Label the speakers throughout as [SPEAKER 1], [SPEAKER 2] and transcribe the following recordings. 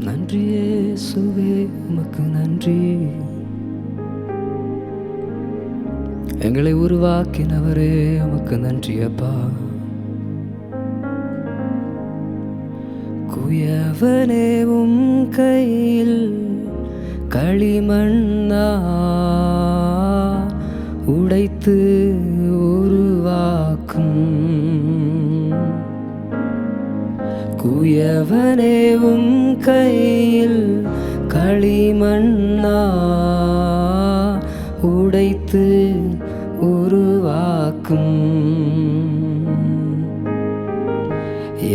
[SPEAKER 1] நன்றி இயேசுவே, உமக்கு நன்றி. எங்களை உருவாக்கினவரே, உமக்கு நன்றி அப்பா. குயவனே உம் கையில் களிமண்ணா உடைத்து உருவாக்கும். குயவனே உம் கையில் களிமண்ணா உடைத்து உருவாக்கும்.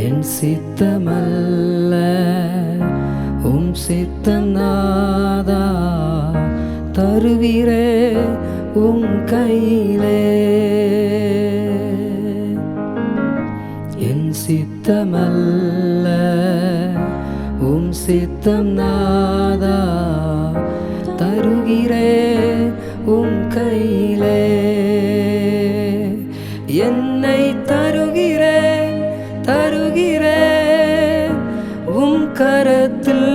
[SPEAKER 1] என் சித்தமல்ல உம் சித்தம் நாதா, தருகிறே உம் கையிலே. என் சித்தமல்ல உம் சித்தம் நாதா, தருகிறே உம் கையிலே. என்னை தருகிறேன் தருகிறேன் உம் கரத்தில்.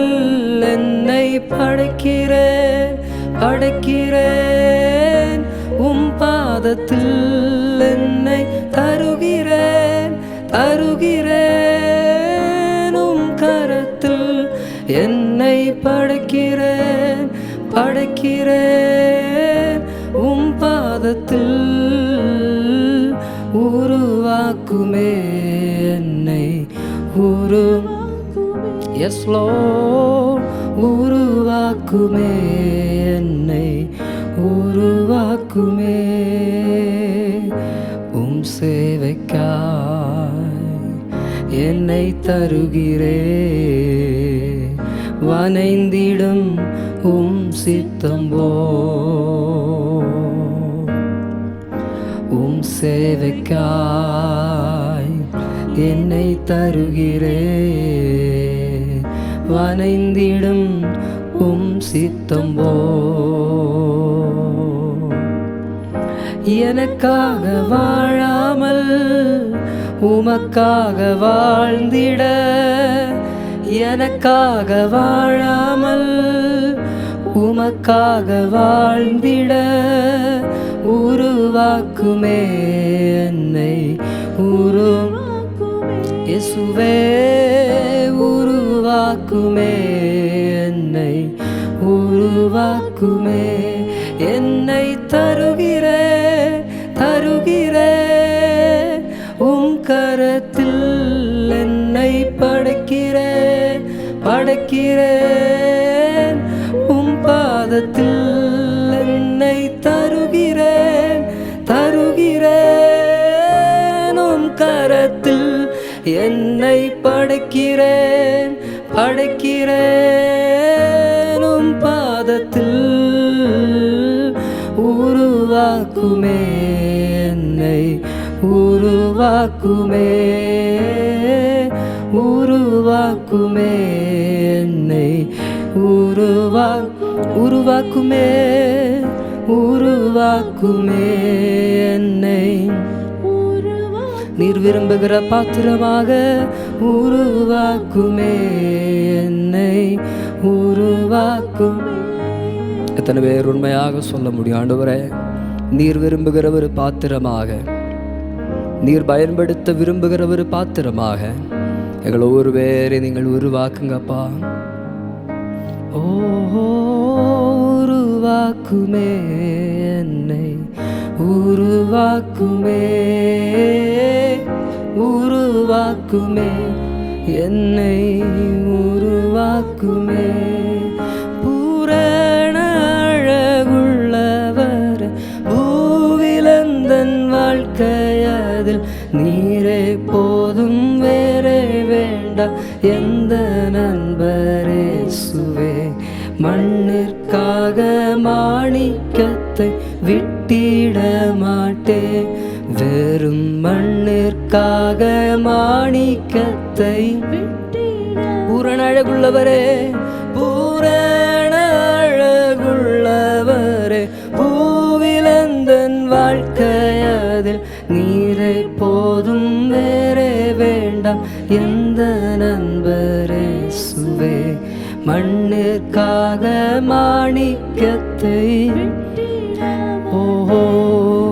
[SPEAKER 1] என்னை படைக்கிறேன் படைக்கிறேன் உம் பாதத்தில். என்னை தருகிறேன் தருகிறேன் உம் கரத்தில். என்னை படைக்கிறேன் படைக்கிறேன் உம் பாதத்தில். உருவாக்குமே என்னை எஸ் Lord, உருவாக்குமே என்னை உருவாக்குமே. உம் சேவைக்காய் என்னை தருகிறே, வனைந்திடும் உம் சித்தம்போ. உம் சேவைக்காய் என்னை தருகிறே, வனைந்திடும் உம் சித்தம்போ. எனக்காக வாழாமல் உமக்காக வாழ்ந்திட, எனக்காக வாழாமல் உமக்காக வாழ்ந்திட. உருவாக்குமே என்னை இயேசுவே, உருவாக்குமே என்னை உருவாக்குமே. என்னை தருகிறே தருகிறே உம் கரத்தில். என்னை படைக்கிறேன் படைக்கிறேன் உம் பாதத்தில். என்னை தருகிறேன் தருகிறேன் உம் கரத்தில். என்னை படைக்கிறேன் படைக்கிறேன் உம் பாதத்தில். உருவாக்குமே என்னை உருவாக்குமே உருவாக்குமே என்னை உருவாக்குமே உருவாக்குமே என்னை. நீர் விரும்புகிற பாத்திரமாக உருவாக்குமே என்னை உருவாக்கும். எத்தனை பேர் உண்மையாக சொல்ல முடியும்? ஆண்டவரே, நீர் விரும்புகிற ஒரு பாத்திரமாக, நீர் பயன்படுத்த விரும்புகிற ஒரு பாத்திரமாக எங்களை ஒரு பேரை நீங்கள் உருவாக்குங்கப்பா. உருவாக்குமே என்னை உருவாக்குமே உருவாக்குமே என்னை உருவாக்குமே. பூரண அழகுள்ளவர் பூவிலந்தன் வாழ்க்கையதில். நீரே போதும் வேறே வேண்டாம் எந்த நண்பரே சுவே. மண்ணிற்காக மாணிக்கத்தை விட்டிட மாட்டேன். வெறும் மண்ணிற்காக மாணிக்கத்தை பூரண அழகுள்ளவரே பூரண அழகுள்ளவரே பூவிலந்தன் வாழ்க்கையதில். நீரை போதும் வேறே வேண்டாம் எந்த நண்பரேசுவே, மண்ணிற்காக மாணிக்கத்தை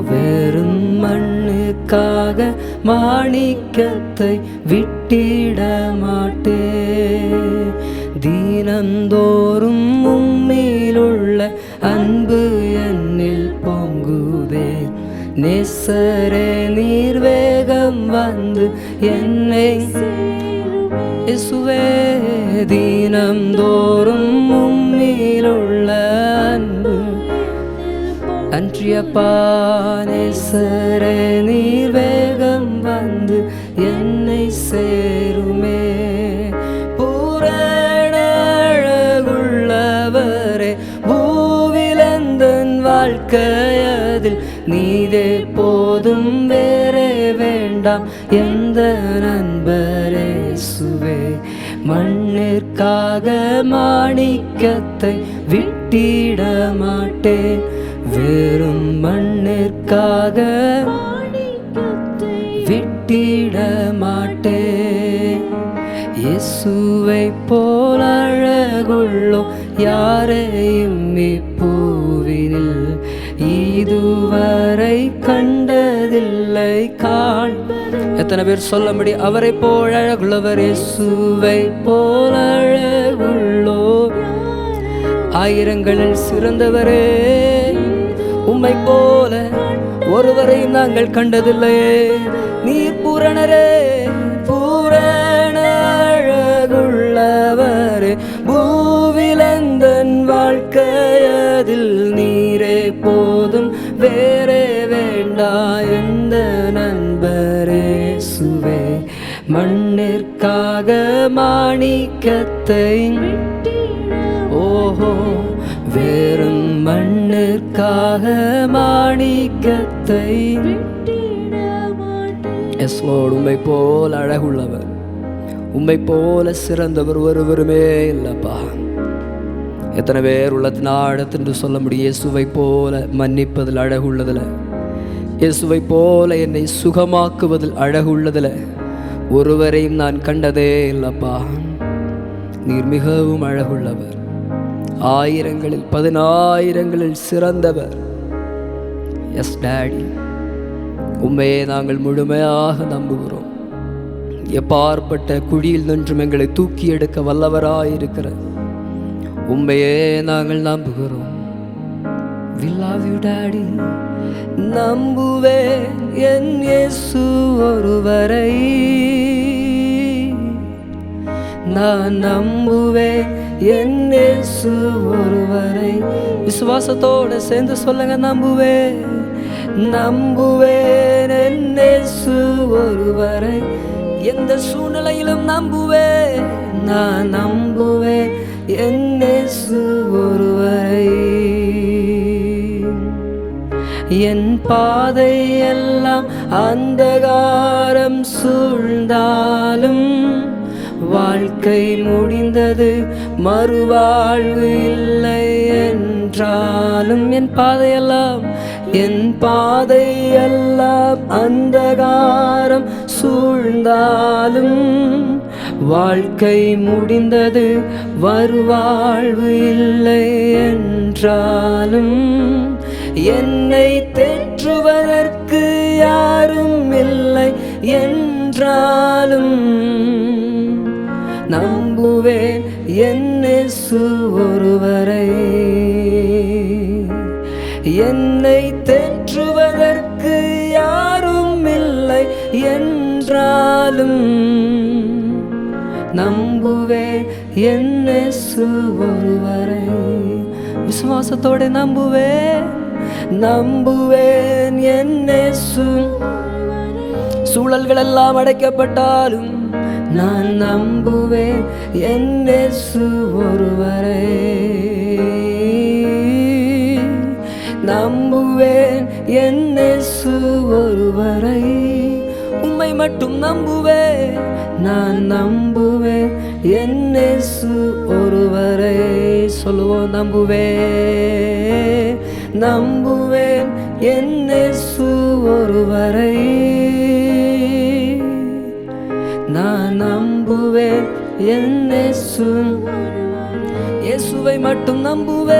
[SPEAKER 1] வெறும் மண்ணுக்காக மாணிக்கத்தை விட்டிட மாட்டே. தீனந்தோறும் உம்மிலுள்ள அன்பு என்னில் பொங்குதே. நேசரே நீர் வேகம் வந்து என்னை இயேசுவே, தீனந்தோறும் உம்மிலுள்ள அன்பு நன்றியப்பா. நேசரே நீர் வேகம் வந்து என்னை சேருமே. பூரண அழகுள்ளவரே, பூவிலந்தன் வாழ்க்கையதில் நீதே போதும், வேறே வேண்டாம் எந்த நண்பரேசுவே. மண்ணிற்காக மாணிக்கத்தை விட்டிட மாட்டேன். வெறும் மண்ணிற்காக விட்டிட மாட்டேன். இயேசுவை போல் அழகுள்ளோ யாரையும் இப்பூவினில் இதுவரை கண்டதில்லை. எத்தனை பேர் சொல்ல முடியும் அவரை போல் அழகுள்ளவர்? இயேசுவை போல் அழகுள்ளோ ஆயிரங்களில் சிறந்தவரே, உம்மை போல ஒருவரையும் நாங்கள் கண்டதில்லையே. நீர் பூரணரே, பூரண அழகுள்ளவரே, பூவிலந்தன் வாழ்க்கையதில் நீரே போதும், வேறே வேண்டா எந்த நண்பரேசுவே. மண்ணிற்காக மாணிக்கத்தை வெறும் மண்ணிற்காக மாணிக்கத்தை. எஸ் லார்ட், உம்மை போல அழகுள்ளவர், உம்மை போல சிறந்தவர் ஒருவருமே இல்லப்பா. எத்தனை பேர் உள்ளத்தின் ஆழத்தென்று சொல்ல முடியும் இயேசுவை போல மன்னிப்பதில் அழகுள்ளதில், இயேசுவை போல என்னை சுகமாக்குவதில் அழகுள்ளதில் ஒருவரையும் நான் கண்டதே இல்லப்பா. நீர் மிகவும் அழகுள்ளவர், ஆயிரங்களில் 10,000களில் சிறந்தவர். எஸ் டாடி, உண்மையே நாங்கள் முழுமையாக நம்புகிறோம். எப்பாற்பட்ட குழியில் நின்றும் எங்களை தூக்கி எடுக்க வல்லவராயிருக்கிற உண்மையே நாங்கள் நம்புகிறோம். We love you daddy. நம்புவேன் என் இயேசு ஒருவரை, நான் நம்புவேன் என் இயேசு ஒருவரை. விசுவாசத்தோட சேர்ந்து சொல்லுங்க, நம்புவேன் நம்புவேன் என் இயேசு ஒருவரை. எந்த சூழ்நிலையிலும் நம்புவேன், நான் நம்புவேன் என் இயேசு ஒருவரை. என் பாதை எல்லாம் அந்தகாரம் சூழ்ந்தாலும், வாழ்க்கை முடிந்தது மறுவாழ்வு இல்லை என்றாலும், என் பாதையெல்லாம் அந்தகாரம் சூழ்ந்தாலும், வாழ்க்கை முடிந்தது மறுவாழ்வு இல்லை என்றாலும், என்னை தேற்றுவதற்கு யாரும் இல்லை என்றாலும், நம்புவேன் என் இயேசு ஒருவரை. என்னை தேற்றுவதற்கு யாரும் இல்லை என்றாலும், நம்புவேன் என் இயேசு ஒருவரை. விசுவாசத்தோட நம்புவேன் என் இயேசு. சூழல்கள் எல்லாம் அடைக்கப்பட்டாலும் நான் நம்புவேன் என் இயேசு ஒருவரை. நம்புவேன் என் இயேசு ஒருவரை. உம்மை மட்டும் நம்புவேன், நான் நம்புவேன் என் இயேசு ஒருவரை. சொல்லுவோம், நம்புவேன் என் இயேசு ஒருவரை. நான் நம்புவேன் என் இயேசுவை மட்டும் நம்புவேன்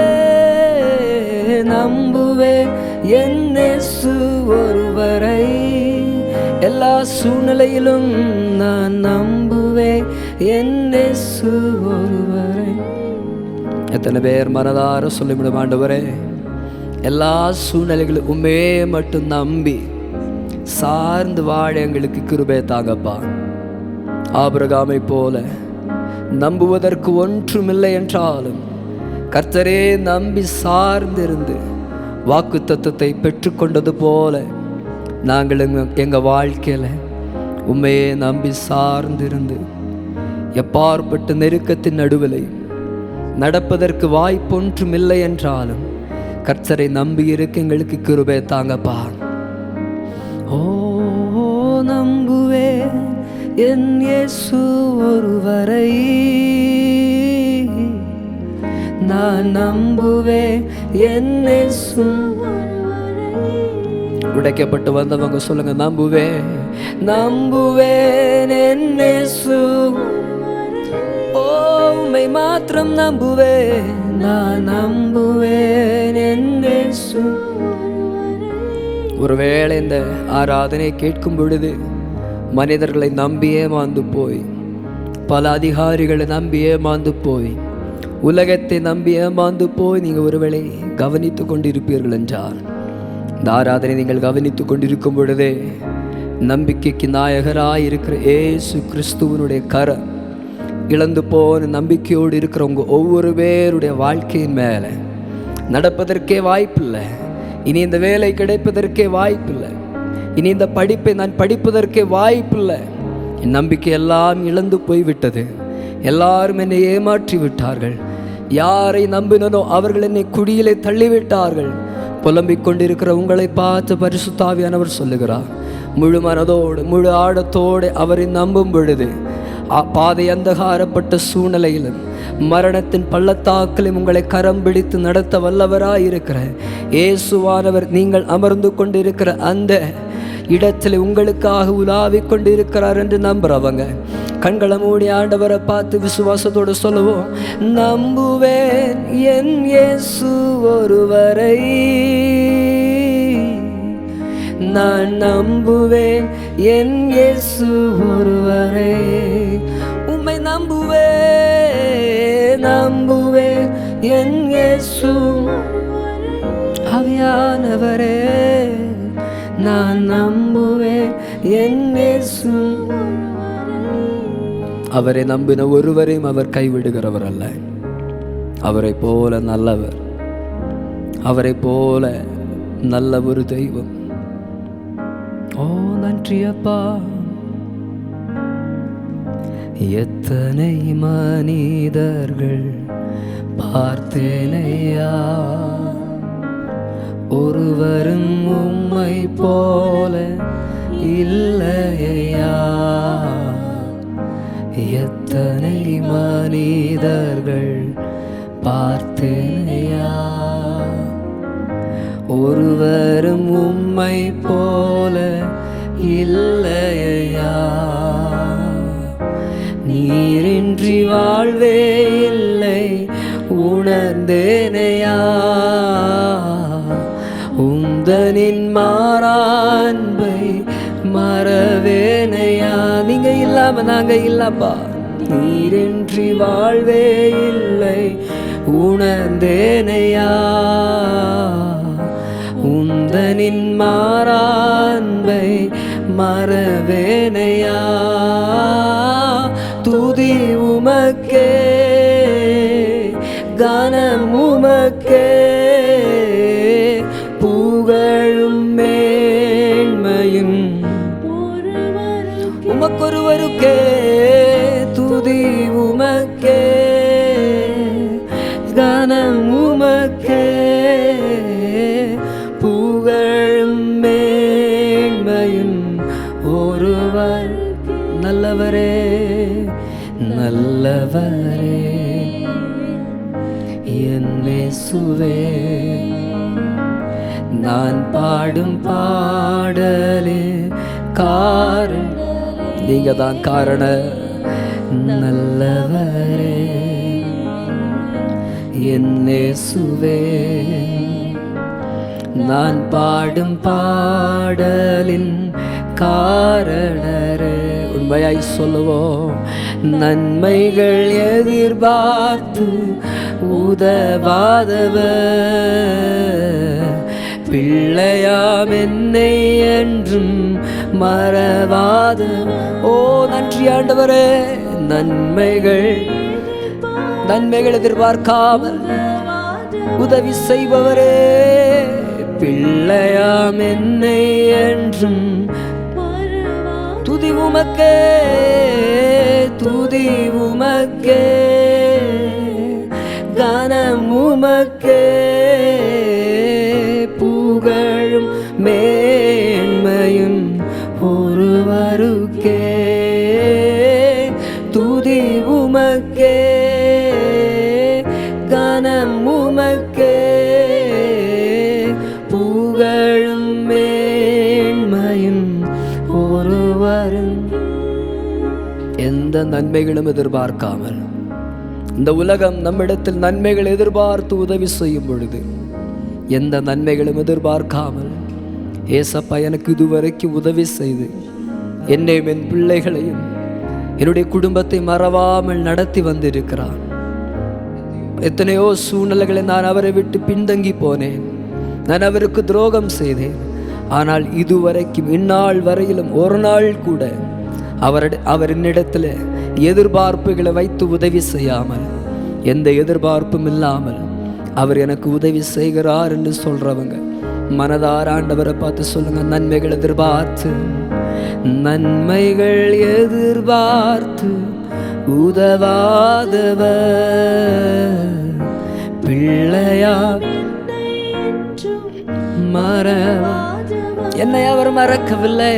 [SPEAKER 1] என் இயேசு ஒருவரை. எல்லா சூழ்நிலையிலும் நான் நம்புவேன் என் இயேசு ஒருவரை. எத்தனை பேர் மனதார சொல்லிவிடும், ஆண்டவரே எல்லா சூழ்நிலைகளும் உண்மையே மட்டும் நம்பி சார்ந்து வாழ எங்களுக்கு கிருபை தாங்கப்பா. ஆபிரகாமை போல நம்புவதற்கு ஒன்றுமில்லை என்றாலும் கர்த்தரே நம்பி சார்ந்திருந்து வாக்கு தத்தத்தை பெற்றுக்கொண்டது போல நாங்கள் எங்கள் வாழ்க்கையில் உண்மையே நம்பி சார்ந்திருந்து எப்பாற்பட்ட நெருக்கத்தின் நடுவில் நடப்பதற்கு வாய்ப்பொன்றுமில்லை என்றாலும் கர்த்தரை நம்பி இருக்க எங்களுக்கு கிருபை தாங்கப்பா. ஓ நம்புவேன் என் இயேசு ஒருவரை, நான் நம்புவேன் என் இயேசு. உடைக்கப்பட்டு வந்தவங்க சொல்லுங்க, நம்புவேன் என் இயேசு. உம்மை மாத்திரம் நம்புவேன், நான் நம்புவேன் என் இயேசு. ஒருவேளை இந்த ஆராதனை கேட்கும் பொழுது மனிதர்களை நம்பியே மாந்து போய், பல அதிகாரிகளை நம்பியே மாந்து போய், உலகத்தை நம்பியே மாந்து போய் நீங்கள் ஒருவேளை கவனித்து கொண்டிருப்பீர்கள் என்றால், இந்த ஆராதனை நீங்கள் கவனித்து கொண்டிருக்கும் பொழுதே நம்பிக்கைக்கு நாயகராய் இருக்கிற இயேசு கிறிஸ்துவனுடைய கரம் இழந்து போன நம்பிக்கையோடு இருக்கிறவங்க ஒவ்வொரு பேருடைய வாழ்க்கையின் மேலே நடப்பதற்கே வாய்ப்பில்லை. இனி இந்த வேலை கிடைப்பதற்கே வாய்ப்பில்லை. இனி இந்த படிப்பை நான் படிப்பதற்கே வாய்ப்பில்லை. என் நம்பிக்கை எல்லாம் இழந்து போய்விட்டது. எல்லாரும் என்னை ஏமாற்றி விட்டார்கள். யாரை நம்பினோ அவர்கள் என்னை குடியிலே தள்ளிவிட்டார்கள். புலம்பிக் கொண்டிருக்கிற உங்களை பார்த்து பரிசுத்த ஆவியானவர் சொல்லுகிறார், முழு மனதோடு முழு ஆழத்தோடு அவரை நம்பும் பொழுது பாதை அந்தகாரப்பட்ட சூழ்நிலையிலும் மரணத்தின் பள்ளத்தாக்கிலும் உங்களை கரம் பிடித்து நடத்த வல்லவராயிருக்கிற இயேசுவானவர் நீங்கள் அமர்ந்து கொண்டிருக்கிற அந்த இடத்துல உங்களுக்காக உலாவிக் கொண்டிருக்கிறார் என்று நம்புறவங்க கண்களை மூடி ஆண்டவரை பார்த்து விசுவாசத்தோடு சொல்லுவோம், நம்புவேன் என் இயேசு ஒருவரை, நான் நம்புவேன் என் இயேசு ஒருவரை. உம்மை நம்புவேன் என் இயேசு. ஆவியானவரே, நான் நம்புவேன் என் இயேசு. அவரை நம்பின ஒருவரையும் அவர் கைவிடுகிறவர் அல்ல. அவரை போல நல்லவர், அவரை போல நல்ல ஒரு தெய்வம். ஓ நன்றி அப்பா. எத்தனை மனிதர்கள் பார்த்தேனையா, ஒருவரும் உம்மை போல இல்லையா. எத்தனை மனிதர்கள் பார்த்தேனையா, ஒருவரும் உம்மை போல இல்லையா. நீரின்றி வாழ்வே இல்லை உணர்ந்தேனையா, உந்தனின் மாறான்பை மறவேனையா. நீங்க இல்லாம நாங்க இல்லப்பா. நீரின்றி வாழ்வே இல்லை உணர்ந்தேனையா, உந்தனின் மாறான்பை மறவேனையா. துதி உமக்கே, கனம் உமக்கே, புகழும் மேன்மையும் உமக்கொருவருக்கே. துதி உமக்கே, கனம் உமக்கே, புகழும் மேன்மையும் ஒருவர். நல்லவரே நல்லவரே என் இயேசுவே, நான் பாடும் பாடலே காரணம். நீங்க தான் காரணம். நல்லவரே என் இயேசுவே. நான் பாடும் பாடலின் காரணரே. உண்மையாய் சொல்லுவோம். நன்மைகள் எதிர்பார்த்து உதவாதவர், பிள்ளையாம் என்னை என்றும் மறவாத. ஓ நன்றி ஆண்டவரே. நன்மைகள் எதிர்பார்க்காமல் உதவி செய்பவரே, பிள்ளையாம் என்னை என்றும். துதி உமக்கே, துதி உமக்கே, கனம் உமக்கே, புகழும் மேன்மையும் ஒருவருக்கே. துதி உமக்கே, கனம் உமக்கே, புகழும் மேன்மையும் ஒருவரும். எந்த நன்மைகளும் எதிர்பார்க்காமல் இந்த உலகம் நம்மிடத்தில் நன்மைகள் எதிர்பார்த்து உதவி செய்யும் பொழுது, எந்த நன்மைகளும் எதிர்பார்க்காமல் ஏசப்பா எனக்கு இதுவரைக்கும் உதவி செய்து என்னையும் என் பிள்ளைகளையும் என்னுடைய குடும்பத்தை மறவாமல் நடத்தி வந்திருக்கிறார். எத்தனையோ சூழ்நிலைகளை நான் அவரை விட்டு பின்தங்கி போனேன், நான் அவருக்கு துரோகம் செய்தேன். ஆனால் இதுவரைக்கும் இந்நாள் வரையிலும் ஒரு நாள் கூட அவர் என்னிடத்தில் எதிர்பார்ப்புகளை வைத்து உதவி செய்யாமல், எந்த எதிர்பார்ப்பும் இல்லாமல் அவர் எனக்கு உதவி செய்கிறார் என்று சொல்றவங்க மனதார ஆண்டவரை பார்த்து சொல்லுங்க. நன்மைகள் எதிர்பார்த்து, நன்மைகள் எதிர்பார்த்து உதவாதவர், பிள்ளையா என்னை அவர் மறக்கவில்லை.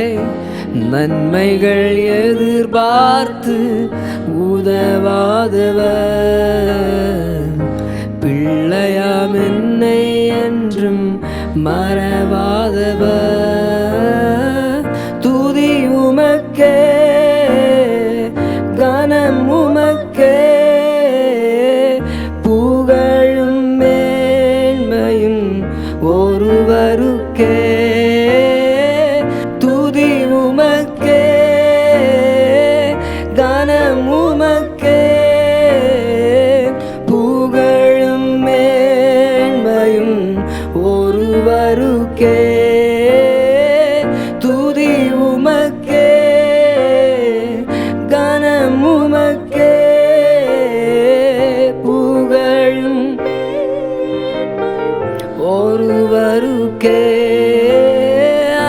[SPEAKER 1] நன்மைகள் எதிர்பார்த்து உதவாதவர், பிள்ளையாம் என்னை என்றும் மறவாதவர். துதி உமக்கே, கனம் உமக்கே, புகழும் மேன்மையும் ஒருவருக்கே. துதி உமக்கே, கனம் உமக்கே, புகழும் மேன்மையும் ஒருவருக்கே. துதி உமக்கே, கனம் உமக்கே, புகழும் ஒருவருக்கே.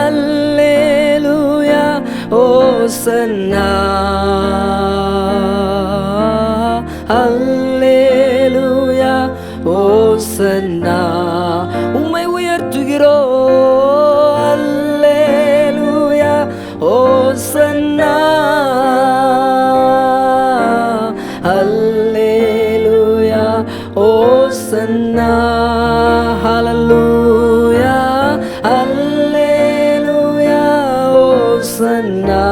[SPEAKER 1] அல்லேலூயா ஓசன்னா, அல்லேலூயா ஓசன்னா. உம்மை உயர்த்துகிறோ. அல்லேலூயா ஓசன்னா, அல்லேலூயா ஓசன்னா. ஹல்லேலூயா, அல்லேலூயா ஓசன்னா,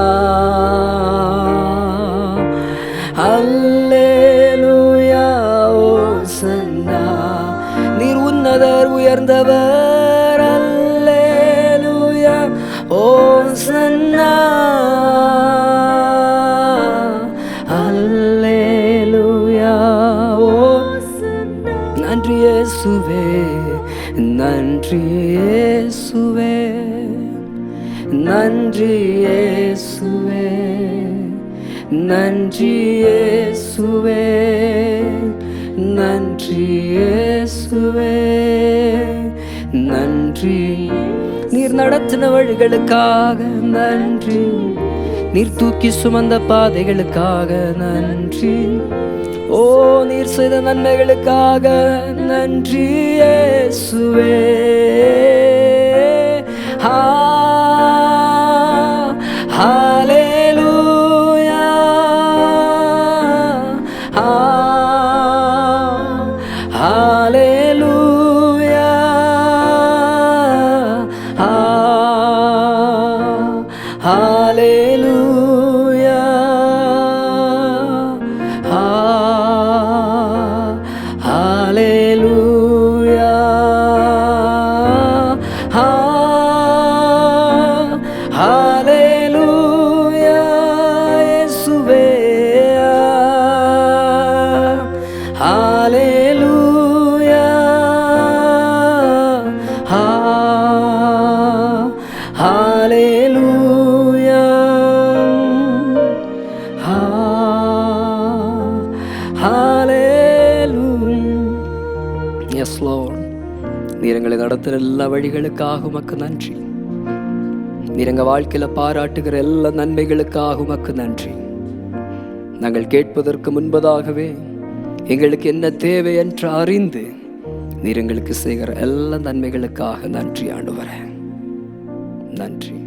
[SPEAKER 1] அல்லேலூயா ஓசன்னா. நீர் உன்னதர் உயர்ந்தவர். அல்லேலூயா ஓசன்னா, அல்லேலூயா ஓசன்னா. நன்றி இயேசுவே, நன்றி இயேசுவே, நன்றி இயேசுவே, நன்றி இயேசுவே, நன்றி இயேசுவே, நன்றி. நீர் நடத்தின வழிகளுக்காக நன்றி, நீர் தூக்கி சுமந்த பாதைகளுக்காக நன்றி. ஓ நீர் செய்த நன்மைகளுக்காக நன்றி இயேசுவே. ஹல்லேலூயா, ஹல்லேலூயா, ஹல்லேலூயா. எங்களை நடத்துகிற எல்லா வழிகளுக்காக உமக்கு நன்றி. நீர் எங்கள் வாழ்க்கையில் பாராட்டுகிற எல்லா நன்மைகளுக்காக உமக்கு நன்றி. நாங்கள் கேட்பதற்கு முன்பதாகவே எங்களுக்கு என்ன தேவை என்று அறிந்து நீர் எங்களுக்கு செய்கிற எல்லா நன்மைகளுக்காக நன்றி ஆண்டவரே. நன்றி.